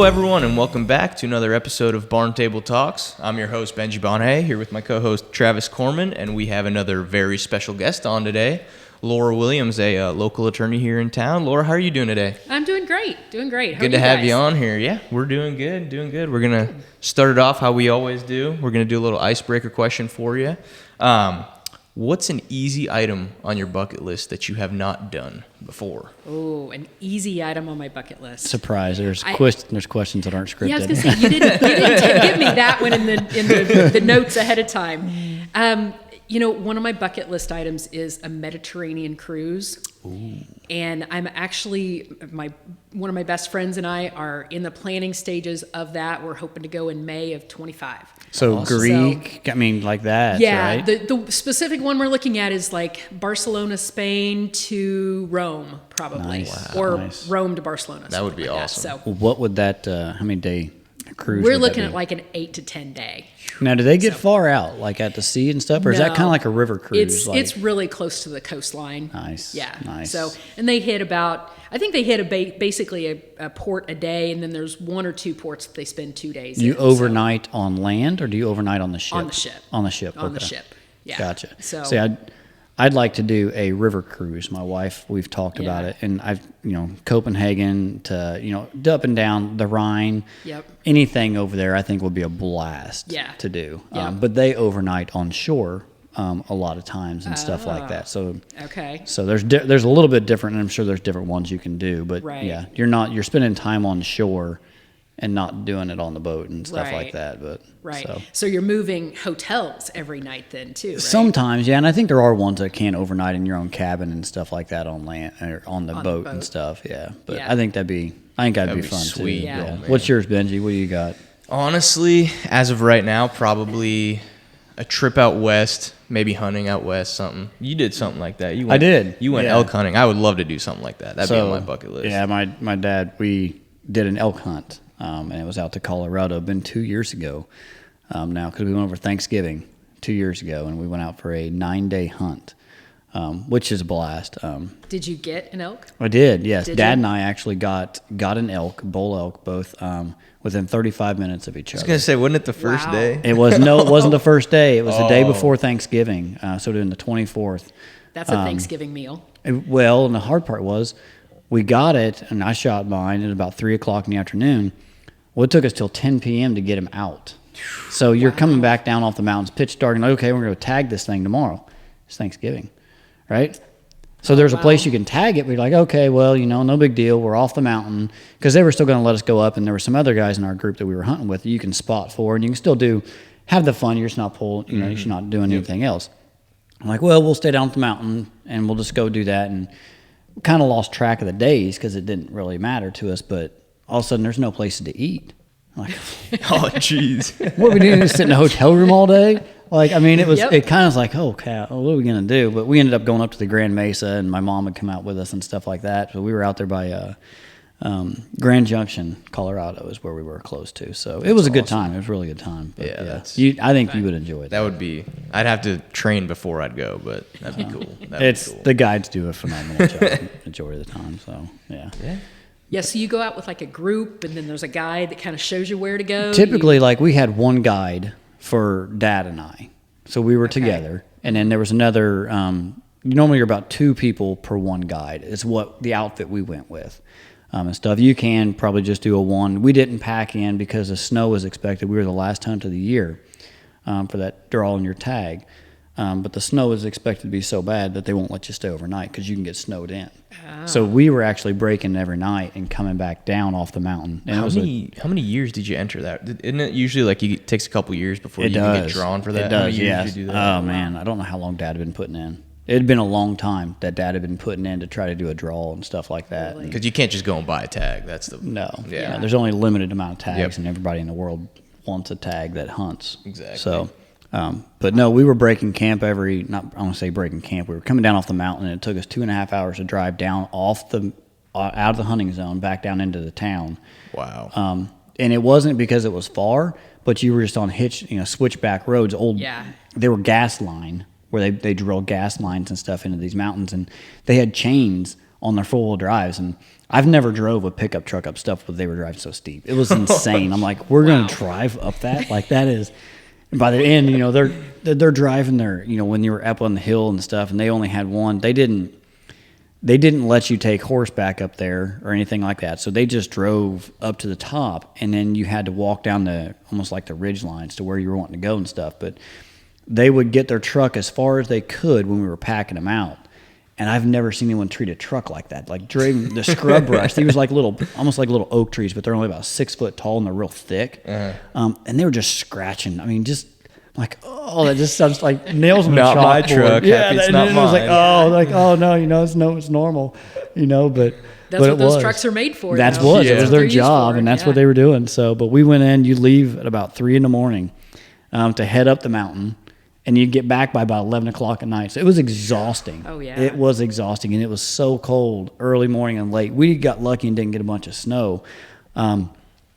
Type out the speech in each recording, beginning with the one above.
everyone, and welcome back to another episode of Barn Table Talks. I'm your host, Benji Bonhay, here with my co-host, Travis Corman, and we have another very special guest on today, Lora Williams, a local attorney here in town. Laura, how are you doing today? I'm doing great. Good to have you on here. Yeah, we're doing good. We're going to start it off how we always do. We're going to do a little icebreaker question for you. What's an easy item on your bucket list that you have not done before? Oh, an easy item on my bucket list. Surprise! There's questions that aren't scripted. Yeah, I was gonna say you didn't give me that one in the notes ahead of time. One of my bucket list items is a Mediterranean cruise. Ooh. And I'm actually one of my best friends and I are in the planning stages of that. We're hoping to go in May of 25. So awesome. Greek, like that. Yeah, right? the specific one we're looking at is like Barcelona, Spain to Rome, probably, nice. Or nice. Rome to Barcelona. That would be like awesome. So what would that? How many day cruise? We're looking at like an 8 to 10 day. Now, do they get far out, like at the sea and stuff, or is that kind of like a river cruise? It's really close to the coastline. Nice. Yeah. Nice. So, and they hit basically a port a day, and then there's one or two ports that they spend 2 days. Do you overnight on land, or do you overnight on the ship? On the ship. On the ship. On okay. the ship. Yeah. Gotcha. So, see, I'd like to do a river cruise. My wife, we've talked about it, and Copenhagen to up and down the Rhine. Yep. Anything over there, I think would be a blast to do. Yep. But they overnight on shore a lot of times and stuff like that. So okay. So there's a little bit different, and I'm sure there's different ones you can do. But yeah, you're spending time on shore and not doing it on the boat and stuff like that. But so you're moving hotels every night then too, right? Sometimes, yeah, and I think there are ones that can overnight in your own cabin and stuff like that on land or on the boat and stuff. Yeah, but I think that'd be fun sweet. too. Yeah. Yeah. What's yours, Benji? What do you got? Honestly, as of right now, probably a trip out west, maybe hunting out west, something. You did something like that. I did. You went elk hunting. I would love to do something like that. That'd be on my bucket list. Yeah, my dad, we did an elk hunt, and it was out to Colorado. Been 2 years ago now, because we went over Thanksgiving 2 years ago, and we went out for a 9-day hunt, which is a blast. Did you get an elk? I did, yes. Did Dad you? and I actually got an elk, bull elk, both within 35 minutes of each other. I was going to say, wasn't it the first day? It wasn't the first day. It was the day before Thanksgiving, so doing the 24th. That's a Thanksgiving meal. And the hard part was we got it, and I shot mine at about 3 o'clock in the afternoon. Well, it took us till 10 p.m. to get him out. So you're coming back down off the mountains, pitch dark, and okay, we're going to tag this thing tomorrow. It's Thanksgiving, right? So there's a place you can tag it. We're like, okay, well, no big deal. We're off the mountain, because they were still going to let us go up, and there were some other guys in our group that we were hunting with that you can spot for, and you can still have the fun. You're just not pulling, you're just not doing anything else. I'm like, well, we'll stay down at the mountain, and we'll just go do that, and kind of lost track of the days because it didn't really matter to us, but all of a sudden there's no places to eat. I'm like, oh, jeez. What are we doing? Just sit in a hotel room all day? It kind of was like, oh, what are we going to do? But we ended up going up to the Grand Mesa, and my mom would come out with us and stuff like that. So we were out there by Grand Junction, Colorado is where we were close to. So it was a good time. It was a really good time. But I think you would enjoy it. That would be, I'd have to train before I'd go, but that'd be cool. The guides do a phenomenal job majority of the time. So, yeah. Yeah, so you go out with like a group, and then there's a guide that kind of shows you where to go. Typically, we had one guide for Dad and I. So we were together. And then there was another, normally you're about 2 people per one guide is what the outfit we went with. And stuff. You can probably just do a one. We didn't pack in because the snow was expected. We were the last hunt of the year for that. They're all in your tag. But the snow is expected to be so bad that they won't let you stay overnight because you can get snowed in. Oh. So we were actually breaking every night and coming back down off the mountain. And how many years did you enter that? Isn't it usually it takes a couple years before you can get drawn for that? It does, yes. Do that? Oh, man. I don't know how long Dad had been putting in. It had been a long time that Dad had been putting in to try to do a draw and stuff like that. Because you can't just go and buy a tag. That's the... No. Yeah. There's only a limited amount of tags, and everybody in the world wants a tag that hunts. Exactly. So... but no, we were breaking camp I want to say breaking camp. We were coming down off the mountain, and it took us 2.5 hours to drive down out of the hunting zone back down into the town. Wow. And it wasn't because it was far, but you were just on switchback roads. They were gas line where they drill gas lines and stuff into these mountains, and they had chains on their 4-wheel drives. And I've never drove a pickup truck up stuff, but they were driving so steep. It was insane. I'm like, we're going to drive up that? Like, that is... And by the end, you know, they're driving their, you know, when you were up on the hill and stuff, and they only had one. They didn't let you take horseback up there or anything like that. So they just drove up to the top, and then you had to walk down the almost like the ridge lines to where you were wanting to go and stuff. But they would get their truck as far as they could when we were packing them out. And I've never seen anyone treat a truck like that. Like during the scrub brush, they was like almost like little oak trees, but they're only about 6 foot tall and they're real thick. And they were just scratching. I mean, just like, oh, that just sounds like nails on the chalkboard. Not my truck. Yeah, It's not it was mine. oh no, you know, it's normal, you know, but That's what those trucks are made for. That's though. what it was They're their used job, for, and that's what they were doing. So, but we went in. You leave at about 3 a.m. To head up the mountain, and you get back by about 11 o'clock at night. So it was exhausting. Oh, yeah. It was exhausting, and it was so cold early morning and late. We got lucky and didn't get a bunch of snow,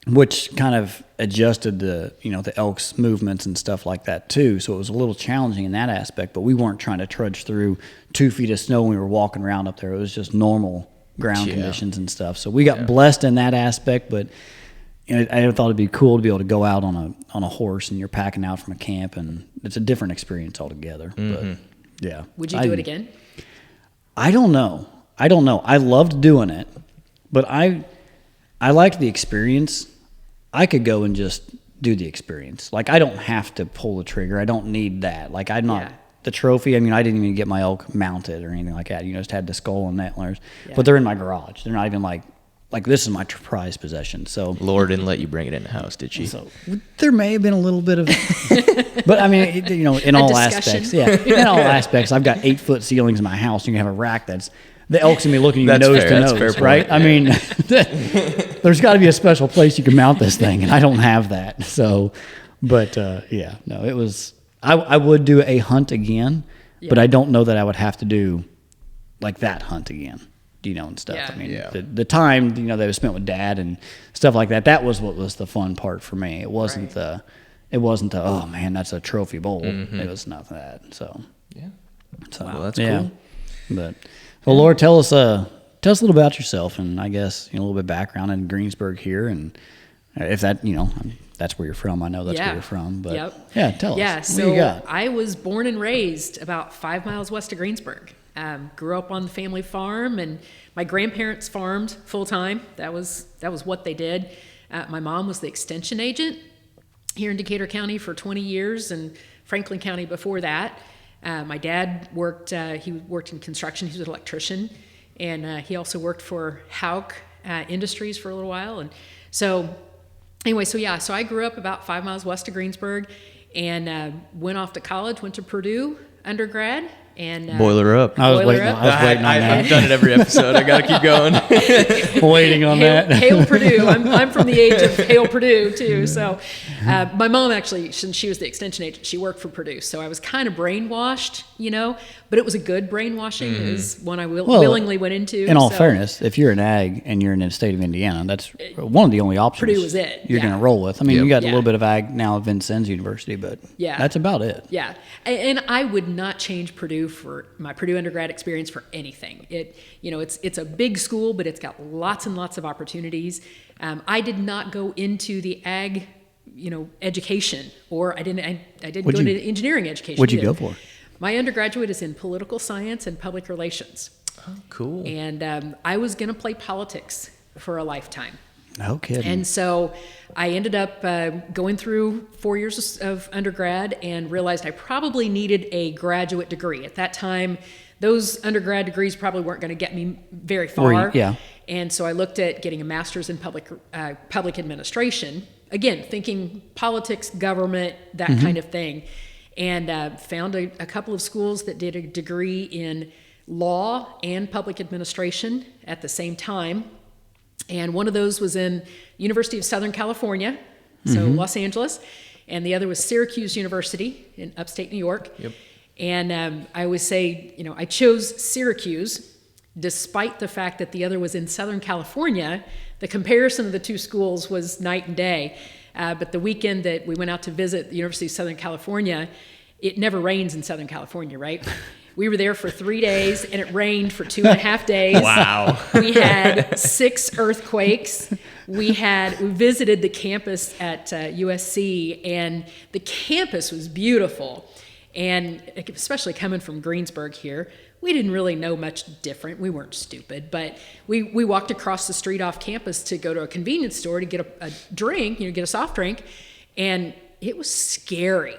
which kind of adjusted the elk's movements and stuff like that too. So it was a little challenging in that aspect, but we weren't trying to trudge through 2 feet of snow when we were walking around up there. It was just normal ground conditions and stuff. So we got blessed in that aspect, but I thought it'd be cool to be able to go out on a horse and you're packing out from a camp, and it's a different experience altogether. But yeah. Would you do it again? I don't know. I loved doing it, but I liked the experience. I could go and just do the experience. Like, I don't have to pull the trigger. I don't need that. Like, I'm not the trophy. I mean, I didn't even get my elk mounted or anything like that. You know, just had the skull and antlers. Yeah. But they're in my garage. They're not even like this is my prized possession. So Lord didn't let you bring it in the house, did she? So there may have been a little bit of, but I mean, you know, in all aspects, in all aspects, I've got 8-foot ceilings in my house. You can have a rack that's the elk's gonna be looking you nose to nose, right? I mean, there's got to be a special place you can mount this thing, and I don't have that. So, but it was. I would do a hunt again, but I don't know that I would have to do like that hunt again. You know, and stuff. Yeah. I mean, the time that was spent with Dad and stuff like that. That was what was the fun part for me. It wasn't the oh man, that's a trophy bowl. It was not that. So So well, that's cool. But well, Laura, tell us a little about yourself, and I guess a little bit of background in Greensburg here, and if that that's where you're from. I know that's where you're from, but tell us. Yeah, so what you got? I was born and raised about 5 miles west of Greensburg. Grew up on the family farm, and my grandparents farmed full time. That was what they did. My mom was the extension agent here in Decatur County for 20 years, and Franklin County before that. My dad worked. He worked in construction. He was an electrician, and he also worked for Hauk Industries for a little while. And so, anyway, so I grew up about 5 miles west of Greensburg, and went off to college. Went to Purdue undergrad. And boiler up. I was waiting on that. I've done it every episode. I got to keep going. Waiting on that. Hail Purdue. I'm from the age of Hail Purdue too. So my mom actually, since she was the extension agent, she worked for Purdue. So I was kind of brainwashed, but it was a good brainwashing. It was one I willingly went into. In all fairness, if you're an ag and you're in the state of Indiana, that's one of the only options Purdue was it. You're going to roll with. I mean, you got a little bit of ag now at Vincennes University, but that's about it. Yeah. And I would not change Purdue for my Purdue undergrad experience for anything. It's a big school, but it's got lots and lots of opportunities. I did not go into the ag, education, or I didn't go into engineering education. What'd you go for? My undergraduate is in political science and public relations. Oh, cool. And I was going to play politics for a lifetime. No kidding. And so I ended up going through 4 years of undergrad and realized I probably needed a graduate degree. At that time, those undergrad degrees probably weren't going to get me very far. And so I looked at getting a master's in public administration, again, thinking politics, government, that kind of thing, and found a couple of schools that did a degree in law and public administration at the same time. And one of those was in University of Southern California, so Los Angeles, and the other was Syracuse University in upstate New York. Yep. And I always say, I chose Syracuse, despite the fact that the other was in Southern California. The comparison of the two schools was night and day. But the weekend that we went out to visit the University of Southern California, it never rains in Southern California, right? We were there for 3 days, and it rained for 2.5 days. Wow. We had 6 earthquakes. We visited the campus at USC, and the campus was beautiful. And especially coming from Greensburg here, we didn't really know much different. We weren't stupid, but we walked across the street off campus to go to a convenience store to get a drink, get a soft drink, and it was scary.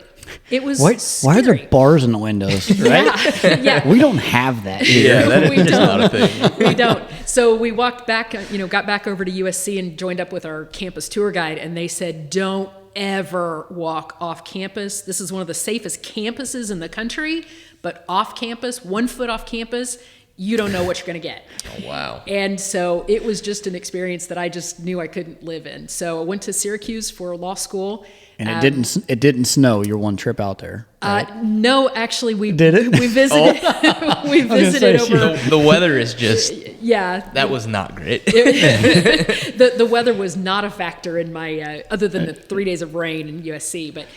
It was scary. Why are there bars in the windows, right? Yeah. We don't have that here. Yeah, that We is don't. not a thing. We don't. So we walked back, got back over to USC and joined up with our campus tour guide, and they said, don't ever walk off campus. This is one of the safest campuses in the country, but off campus, 1 foot off campus, you don't know what you're going to get. Oh, wow. And so it was just an experience that I just knew I couldn't live in. So I went to Syracuse for law school. And it didn't snow your one trip out there. Right? No, actually, we Did it? We visited. We visited say, over. The weather is just, Yeah, that was not great. the weather was not a factor in my other than the 3 days of rain in USC. But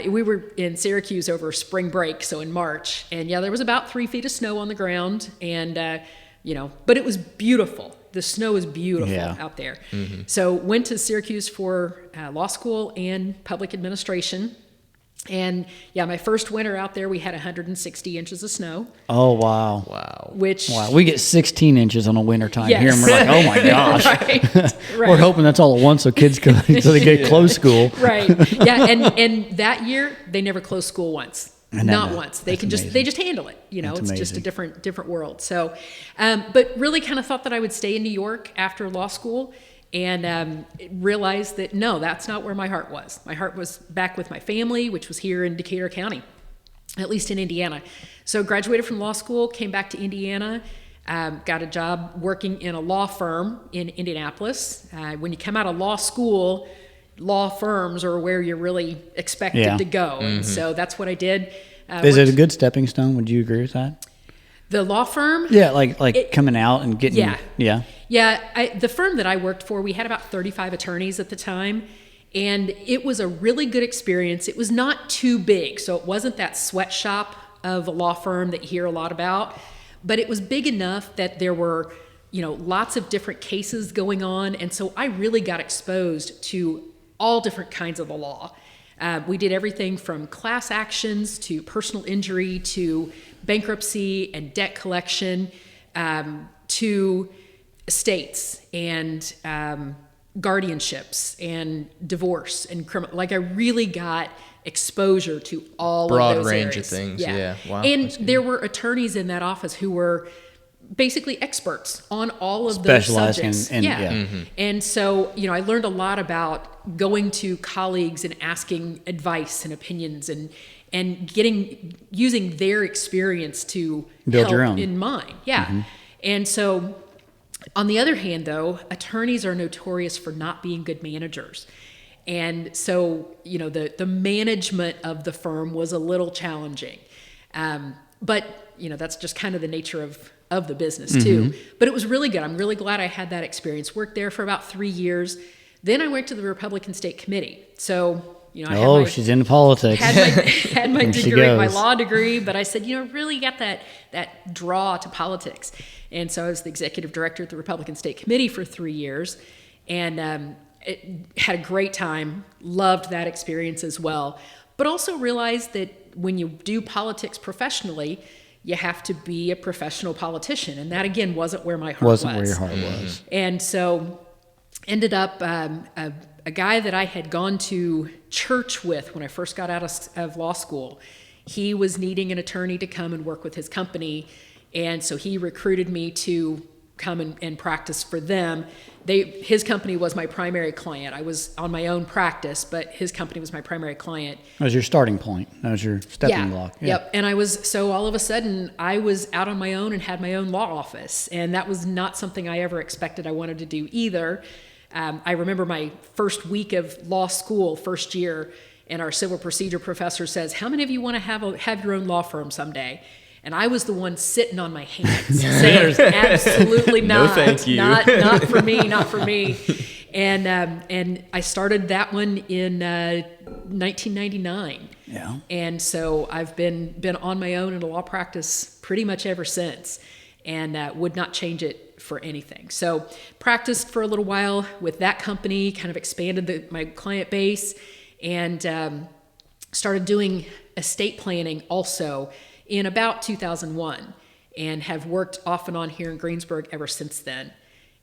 we were in Syracuse over spring break, so in March, and yeah, there was about 3 feet of snow on the ground, and but it was beautiful. The snow is beautiful out there. Mm-hmm. So went to Syracuse for law school and public administration. And yeah, my first winter out there, we had 160 inches of snow. Oh, wow. Wow. Wow. We get 16 inches on a winter time Yes. here, and we're like, oh my gosh. Right. We're hoping that's all at once so kids can so they get closed school. Right. Yeah. And that year, they never closed school once. Not once. They just handle it. That's it's just a amazing. different world. So, but really kind of thought that I would stay in New York after law school, and realized that no, that's not where my heart was. My heart was back with my family, which was here in Decatur County, at least in Indiana. So graduated from law school, came back to Indiana, got a job working in a law firm in Indianapolis. When you come out of law school, law firms are where you're really expected to go. Mm-hmm. And so that's what I did. Is it a good stepping stone? Would you agree with that? The law firm? Yeah, like coming out and getting... Yeah. The firm that I worked for, we had about 35 attorneys at the time, and it was a really good experience. It was not too big, so it wasn't that sweatshop of a law firm that you hear a lot about, but it was big enough that there were lots of different cases going on, and so I really got exposed to all different kinds of the law. We did everything from class actions to personal injury to bankruptcy and debt collection to estates and guardianships and divorce and criminal. Like I really got exposure to all broad of those range areas. of things. Yeah. Wow. And there were attorneys in that office who were basically experts on all of those subjects. Mm-hmm. And so, I learned a lot about going to colleagues and asking advice and opinions and using their experience to build help your own in mine. Yeah. Mm-hmm. And so on the other hand, though, attorneys are notorious for not being good managers. And so, the management of the firm was a little challenging. But, that's just kind of the nature of the business too. Mm-hmm. But it was really good. I'm really glad I had that experience. Worked there for about 3 years. Then I went to the Republican State Committee. So, she's into politics. Had my degree, my law degree, but I said, really got that draw to politics. And so I was the executive director at the Republican State Committee for 3 years, and had a great time. Loved that experience as well. But also realized that when you do politics professionally, you have to be a professional politician. And that, again, wasn't where my heart was. Wasn't where your heart was. And so ended up a guy that I had gone to church with when I first got out of law school. He was needing an attorney to come and work with his company. And so he recruited me to come and practice for them. His company was my primary client. I was on my own practice, but his company was my primary client. That was your starting point. That was your stepping block. Yeah. Yep. And all of a sudden, I was out on my own and had my own law office. And that was not something I ever expected I wanted to do either. I remember my first week of law school, first year, and our civil procedure professor says, "How many of you want to have your own law firm someday?" And I was the one sitting on my hands saying, absolutely not. No, thank you. Not for me, not for me. And I started that one in 1999. Yeah. And so I've been on my own in a law practice pretty much ever since, and would not change it for anything. So practiced for a little while with that company, kind of expanded my client base, and started doing estate planning also in about 2001, and have worked off and on here in Greensburg ever since then.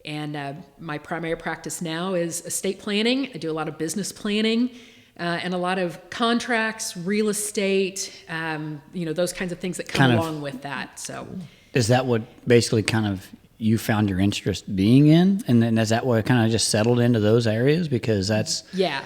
And my primary practice now is estate planning. I do a lot of business planning, and a lot of contracts, real estate, those kinds of things that come along with that. So, is that what basically kind of you found your interest being in, and then is that what kind of just settled into those areas? Because that's yeah,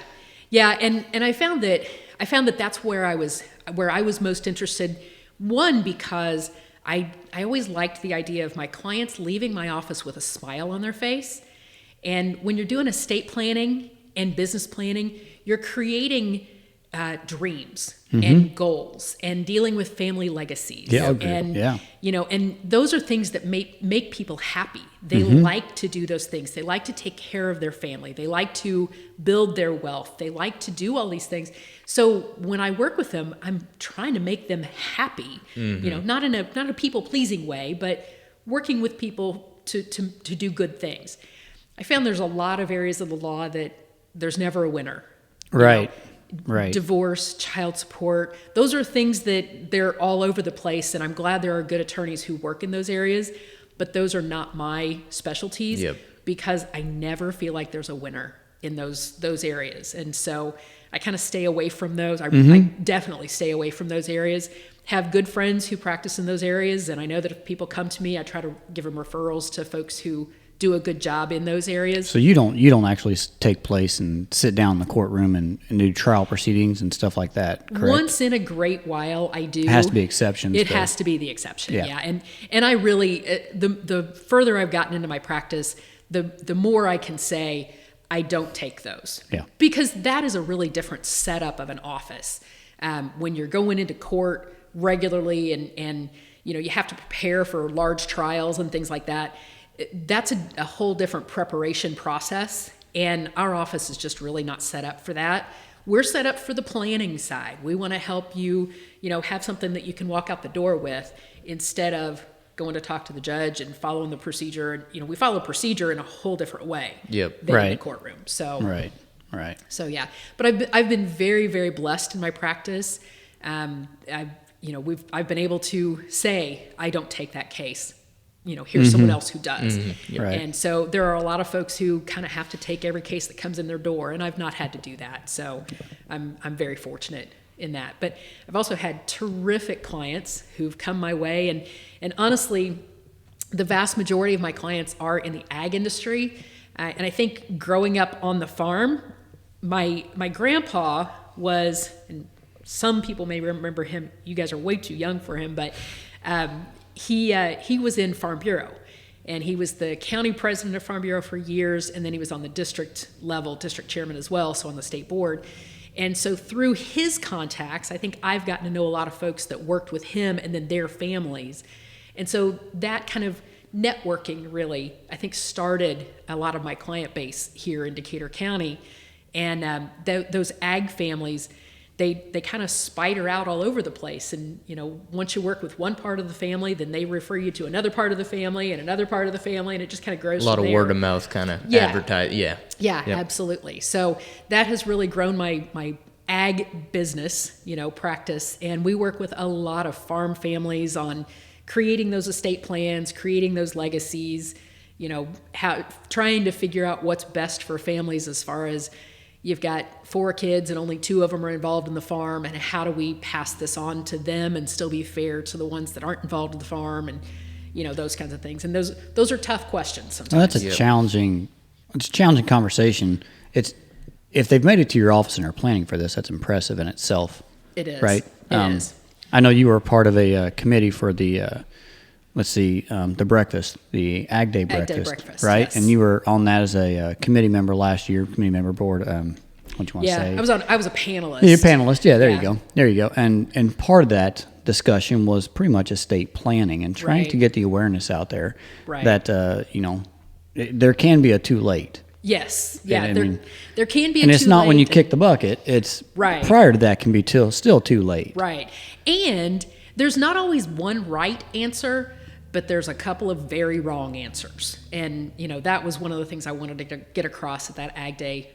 and I found that that's where I was most interested. One, because I always liked the idea of my clients leaving my office with a smile on their face. And when you're doing estate planning and business planning, you're creating dreams and goals and dealing with family legacies. Yeah, agreed. And, Yeah. And those are things that make people happy. They like to do those things. They like to take care of their family. They like to build their wealth. They like to do all these things. So when I work with them, I'm trying to make them happy, not in a people-pleasing way, but working with people to do good things. I found there's a lot of areas of the law that there's never a winner. right. Divorce, child support, those are things that they're all over the place, and I'm glad there are good attorneys who work in those areas, but those are not my specialties. Because I never feel like there's a winner in those areas. And so I kind of stay away from those. I definitely stay away from those areas. Have good friends who practice in those areas, and I know that if people come to me, I try to give them referrals to folks who do a good job in those areas. So you don't actually take place and sit down in the courtroom and do trial proceedings and stuff like that, correct? Once in a great while, I do. It has to be exceptions. It has to be the exception, yeah. And I really, the further I've gotten into my practice, the more I can say I don't take those. Yeah. Because that is a really different setup of an office. When you're going into court regularly and you have to prepare for large trials and things like that, that's a whole different preparation process, and our office is just really not set up for that. We're set up for the planning side. We want to help you, have something that you can walk out the door with instead of going to talk to the judge and following the procedure. And, we follow procedure in a whole different way than in the courtroom. So Right. So yeah, but I've been very, very blessed in my practice. I've been able to say I don't take that case. Here's someone else who does. Right. And so there are a lot of folks who kind of have to take every case that comes in their door, and I've not had to do that. So I'm very fortunate in that. But I've also had terrific clients who've come my way, and honestly, the vast majority of my clients are in the ag industry. And I think growing up on the farm, my grandpa was, and some people may remember him, you guys are way too young for him, but he was in Farm Bureau, and he was the county president of Farm Bureau for years, and then he was on the district level, district chairman as well, so on the state board. And so through his contacts, I think I've gotten to know a lot of folks that worked with him and then their families. And so that kind of networking really, I think, started a lot of my client base here in Decatur County. And those ag families, they kind of spider out all over the place. And, once you work with one part of the family, then they refer you to another part of the family and another part of the family, and it just kind of grows a lot from of there. word of mouth kind of advertise. Yeah, absolutely. So that has really grown my ag business, practice. And we work with a lot of farm families on creating those estate plans, creating those legacies, trying to figure out what's best for families as far as you've got 4 kids and only 2 of them are involved in the farm, and how do we pass this on to them and still be fair to the ones that aren't involved in the farm, and those kinds of things. And those are tough questions sometimes. Well, that's a challenging conversation. If they've made it to your office and are planning for this, that's impressive in itself. It is. Right? It is. I know you were part of a committee for the the breakfast, the Ag Day breakfast, right? Yes. And you were on that as a committee member last year, committee member board. What do you want to say? I was a panelist. You're a panelist. Yeah, there you go. And part of that discussion was pretty much estate planning and trying to get the awareness out there that there can be a too late. Yes. Yeah. And I there, mean- there can be a And it's too not when late you kick the bucket. It's Right. prior to that can be still too late. Right. And there's not always one right answer, but there's a couple of very wrong answers. And, that was one of the things I wanted to get across at that Ag Day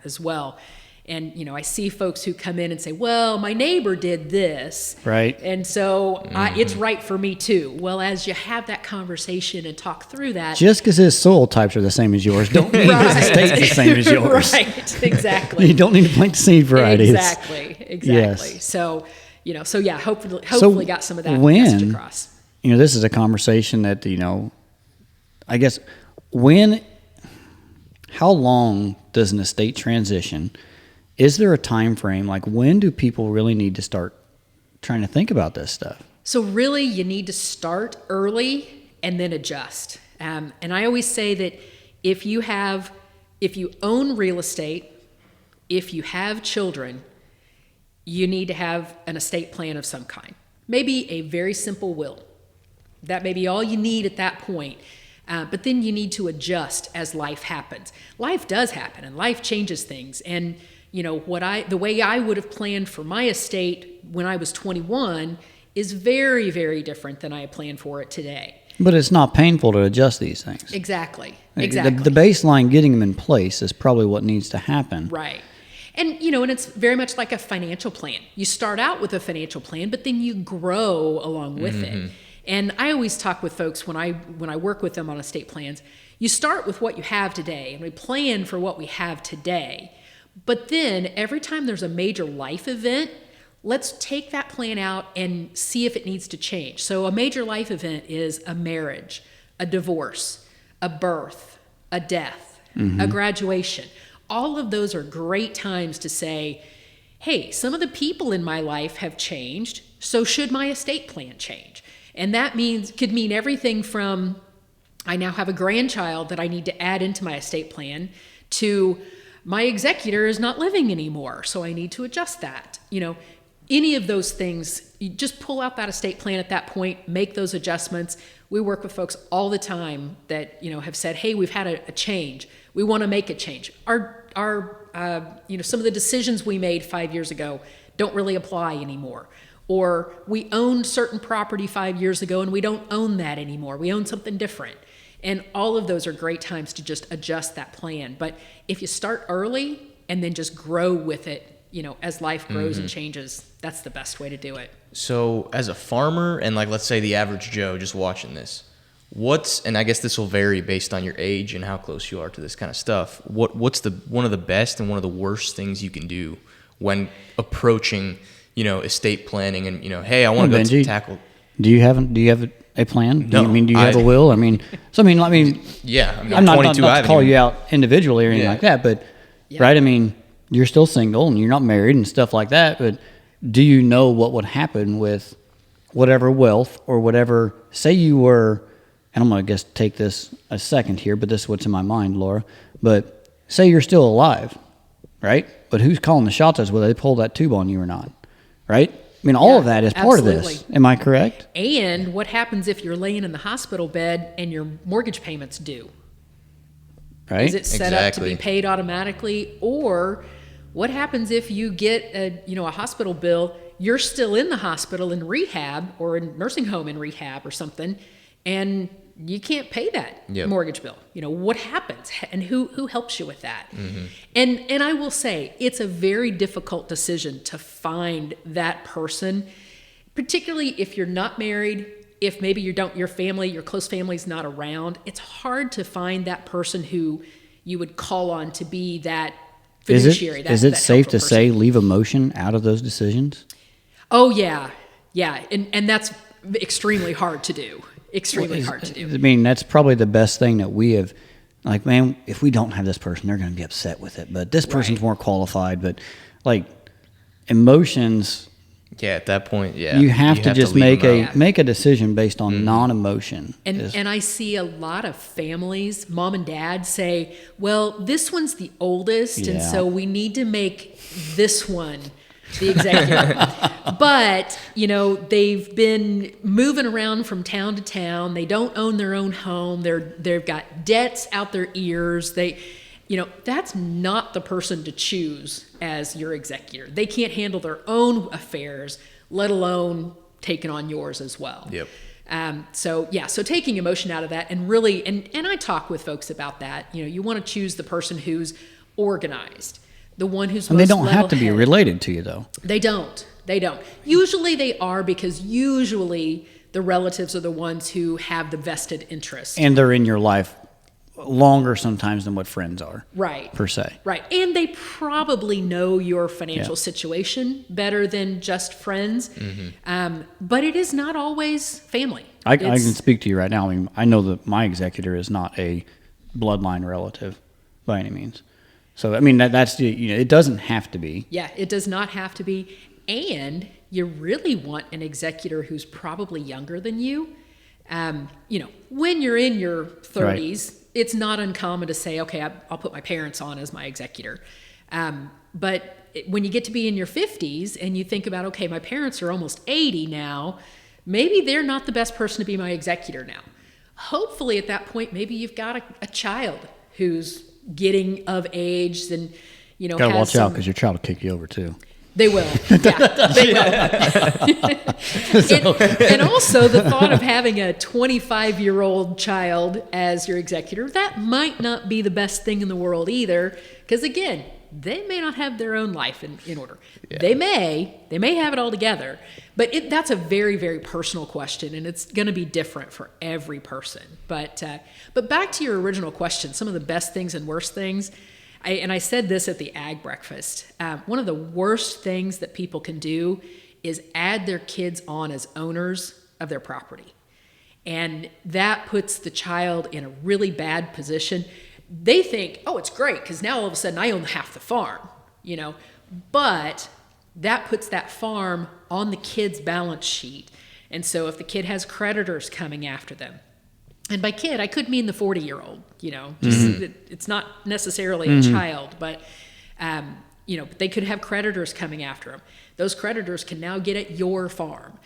as well. And, I see folks who come in and say, well, my neighbor did this. Right. And so it's right for me too. Well, as you have that conversation and talk through that. Just because his soil types are the same as yours, don't mean his estate's the same as yours. Right, exactly. You don't need to plant the seed varieties. Exactly. Yes. So, hopefully got some of that when, message across. This is a conversation that, I guess, how long does an estate transition? Is there a time frame? Like, when do people really need to start trying to think about this stuff? So really, you need to start early and then adjust. And I always say that if you own real estate, if you have children, you need to have an estate plan of some kind. Maybe a very simple will. That may be all you need at that point. But then you need to adjust as life happens. Life does happen, and life changes things. And the way I would have planned for my estate when I was 21 is very, very different than I planned for it today. But it's not painful to adjust these things. Exactly. The baseline, getting them in place, is probably what needs to happen. Right. And, and it's very much like a financial plan. You start out with a financial plan, but then you grow along with it. And I always talk with folks when I work with them on estate plans, you start with what you have today, and we plan for what we have today. But then every time there's a major life event, let's take that plan out and see if it needs to change. So a major life event is a marriage, a divorce, a birth, a death, a graduation. All of those are great times to say, hey, some of the people in my life have changed, so should my estate plan change? And that could mean everything from I now have a grandchild that I need to add into my estate plan to my executor is not living anymore, so I need to adjust that. Any of those things, you just pull out that estate plan at that point, make those adjustments. We work with folks all the time that, have said, hey, we've had a change. We want to make a change. Our some of the decisions we made 5 years ago don't really apply anymore. Or we owned certain property 5 years ago and we don't own that anymore. We own something different. And all of those are great times to just adjust that plan. But if you start early and then just grow with it, as life grows and changes, that's the best way to do it. So as a farmer and let's say the average Joe just watching this, and I guess this will vary based on your age and how close you are to this kind of stuff. What's one of the best and one of the worst things you can do when approaching, estate planning and, hey, I want to go tackle. Do you have a plan? No. Do you have a will? Yeah. I'm not 22. to call you out individually or anything like that, but right? You're still single and you're not married and stuff like that, but do you know what would happen with whatever wealth or whatever, say you were, and I'm going to just take this a second here, but this is what's in my mind, Laura, but say you're still alive, right? But who's calling the shots as whether they pull that tube on you or not, right? All of that is part of this. Am I correct? And what happens if you're laying in the hospital bed and your mortgage payment's due? Right? Is it set up to be paid automatically? Or what happens if you get a hospital bill, you're still in the hospital in rehab or in nursing home in rehab or something, and you can't pay that mortgage bill? What happens, and who helps you with that? And I will say it's a very difficult decision to find that person, particularly if you're not married. If maybe your close family's not around, it's hard to find that person who you would call on to be that fiduciary. Is it safe to say leave emotion out of those decisions? Oh yeah, and that's extremely hard to do. Hard to do. That's probably the best thing that we have. If we don't have this person, they're going to be upset with it. But this person's more qualified. But emotions. Yeah, at that point, you have to just make a decision based on non-emotion. And I see a lot of families, mom and dad, say, "Well, this one's the oldest, and so we need to make this one the executive." But they've been moving around from town to town. They don't own their own home. They've got debts out their ears. that's not the person to choose as your executor. They can't handle their own affairs, let alone taking on yours as well. Yep. So taking emotion out of that and really, and I talk with folks about that. You want to choose the person who's organized, the one who's And most they don't have to be level-headed. related to you, though. They don't. Usually they are, because usually the relatives are the ones who have the vested interest. And they're in your life longer sometimes than what friends are. Right. Per se. Right. And they probably know your financial Yeah. situation better than just friends. But it is not always family. I can speak to you right now. I mean, I know that my executor is not a bloodline relative by any means. So, I mean, that's it doesn't have to be. Yeah, it does not have to be. And you really want an executor who's probably younger than you. When you're in your 30s, it's not uncommon to say, okay, I'll put my parents on as my executor. But when you get to be in your 50s and you think about, okay, my parents are almost 80 now, maybe they're not the best person to be my executor now. Hopefully at that point, maybe you've got a child who's getting of age and, Gotta watch out, because your child will kick you over too. They will. Yeah, they will. And also the thought of having a 25-year-old child as your executor, that might not be the best thing in the world either. Because again, they may not have their own life in order. Yeah. They may have it all together. But that's a very, very personal question, and it's going to be different for every person. But back to your original question, some of the best things and worst things. I said this at the Ag Breakfast. One of the worst things that people can do is add their kids on as owners of their property. And that puts the child in a really bad position. They think, oh, it's great, because now all of a sudden I own half the farm, But that puts that farm on the kid's balance sheet. And so if the kid has creditors coming after them, and by kid, I could mean the 40-year-old, it's not necessarily a child, but, they could have creditors coming after them. Those creditors can now get at your farm.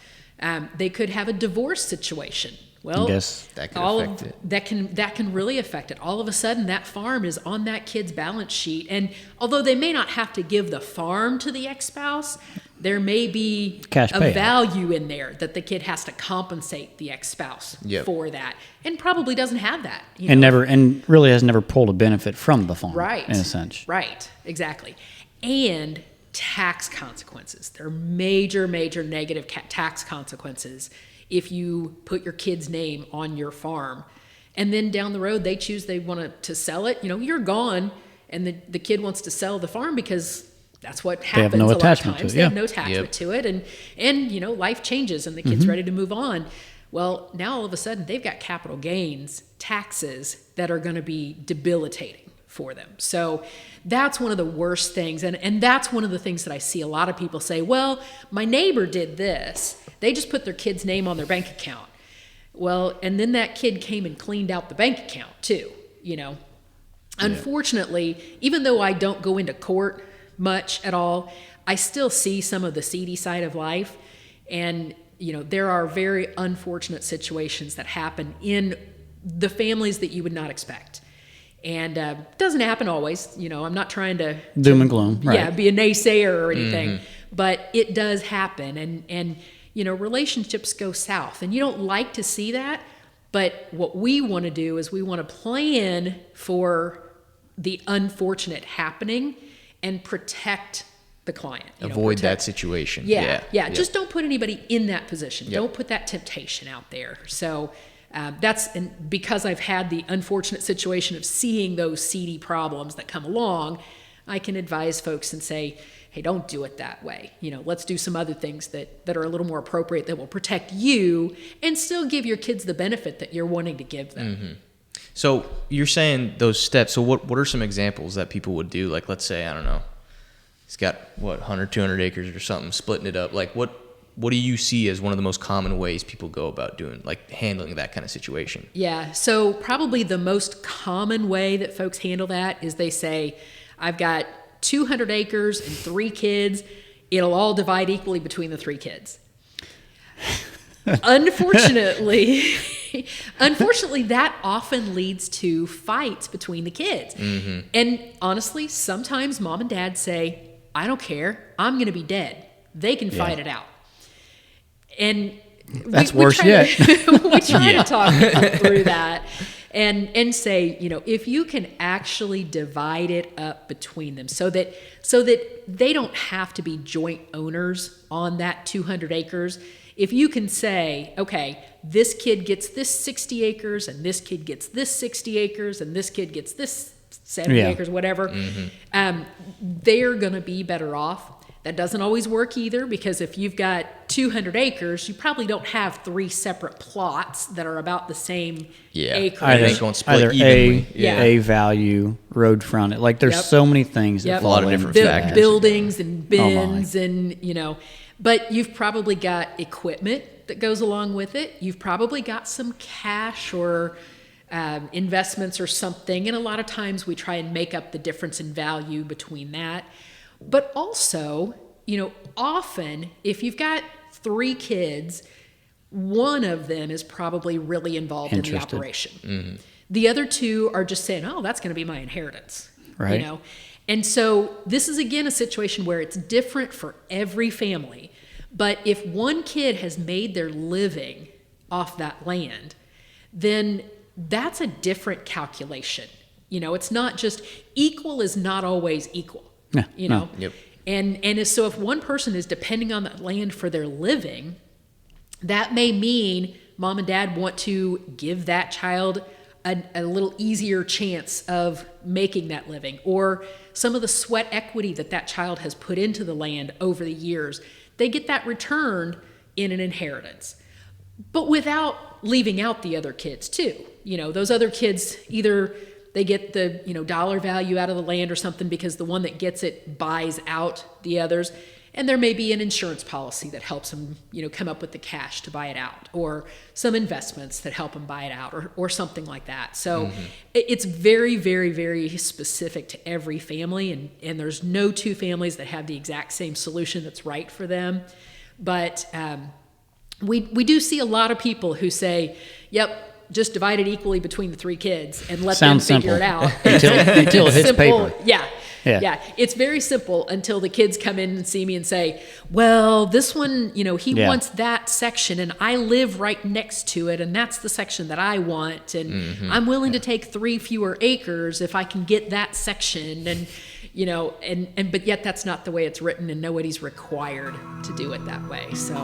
They could have a divorce situation. Well, yes, that could affect it. That can really affect it. All of a sudden, that farm is on that kid's balance sheet. And although they may not have to give the farm to the ex-spouse, there may be cash a payout. value in there that the kid has to compensate the ex-spouse for that, and probably doesn't have that. And really has never pulled a benefit from the farm, right? In a sense, right? Exactly. And tax consequences. There are major, major negative tax consequences if you put your kid's name on your farm, and then down the road they want to sell it. You're gone, and the kid wants to sell the farm because that's what happens. They have no a lot attachment of times. to it. They have no attachment to it, and life changes, and the kid's ready to move on. Well, now all of a sudden they've got capital gains taxes that are going to be debilitating for them. So that's one of the worst things. And that's one of the things that I see a lot of people say, well, my neighbor did this. They just put their kid's name on their bank account. Well, and then that kid came and cleaned out the bank account too, Unfortunately, even though I don't go into court much at all, I still see some of the seedy side of life. And, there are very unfortunate situations that happen in the families that you would not expect. And it doesn't happen always. I'm not trying to doom and gloom, right? Yeah, be a naysayer or anything, but it does happen, and relationships go south, and you don't like to see that. But what we want to do is we want to plan for the unfortunate happening and protect the client. Avoid that situation. Yeah. Just don't put anybody in that position. Don't put that temptation out there. So. And because I've had the unfortunate situation of seeing those seedy problems that come along, I can advise folks and say, hey, don't do it that way. Let's do some other things that are a little more appropriate, that will protect you and still give your kids the benefit that you're wanting to give them. Mm-hmm. So you're saying those steps. So what are some examples that people would do? Like, let's say, I don't know, he's got 100, 200 acres or something, splitting it up. Like what do you see as one of the most common ways people go about doing, like handling that kind of situation? Yeah. So probably the most common way that folks handle that is they say, I've got 200 acres and 3 kids. It'll all divide equally between the 3 kids. Unfortunately, unfortunately, that often leads to fights between the kids. And honestly, sometimes mom and dad say, I don't care. I'm going to be dead. They can fight it out. And that's worse yet. We try to talk people through that and say, if you can actually divide it up between them so that they don't have to be joint owners on that 200 acres. If you can say, okay, this kid gets this 60 acres and this kid gets this 60 acres and this kid gets this 70 acres, whatever, they're going to be better off. That doesn't always work either, because if you've got 200 acres, you probably don't have 3 separate plots that are about the same acreage. Either A value, road frontage. Like there's so many things that fall a lot of different factors. Buildings and bins and, but you've probably got equipment that goes along with it. You've probably got some cash or investments or something. And a lot of times we try and make up the difference in value between that. But also, often if you've got 3 kids, one of them is probably really involved in the operation. The other 2 are just saying, oh, that's going to be my inheritance. Right. And so this is, again, a situation where it's different for every family. But if one kid has made their living off that land, then that's a different calculation. It's not just equal is not always equal. No. Yep. And so if one person is depending on that land for their living, that may mean mom and dad want to give that child a little easier chance of making that living, or some of the sweat equity that child has put into the land over the years, they get that returned in an inheritance, but without leaving out the other kids too. Those other kids, either they get the dollar value out of the land or something because the one that gets it buys out the others. And there may be an insurance policy that helps them, come up with the cash to buy it out, or some investments that help them buy it out, or something like that. So it's very, very, very specific to every family, and there's no 2 families that have the exact same solution that's right for them. But we do see a lot of people who say, yep, just divide it equally between the 3 kids and let them figure it out. until it hits paper. Yeah. It's very simple until the kids come in and see me and say, well, this one, he wants that section and I live right next to it and that's the section that I want. And I'm willing to take 3 fewer acres if I can get that section. And, but yet that's not the way it's written, and nobody's required to do it that way. So,